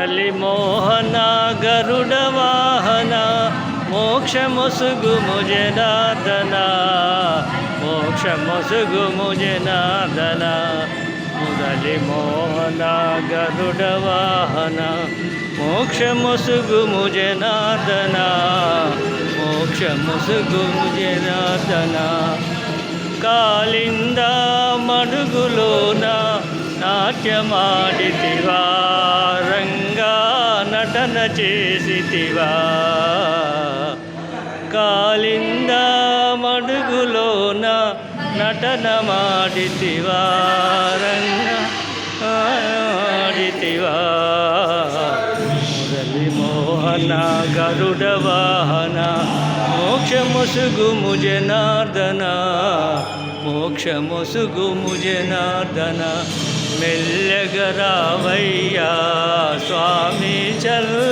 మురళి మోహన గరుడ వాహన మోక్షమొసుగు ముజనార్దన మోక్షమొసుగు ముజనార్దన మురళి మోహన గరుడ వాహన మోక్షమొసుగు ముజనార్దన మోక్షమొసుగు ముజనార్దన కాళింద మడుగులోన నాట్యమాడితివా రంగా నటన చేసితివా కాళింద మడుగులోన నటన మాడితివా రంగా ఆడితివా మురళి మోహన గరుడ వాహన మోక్షమొసుగు ముజనార్దన మోక్షమొసుగు ముజనార్దన మెల్లగరావయ్యా స్వామి చల్ల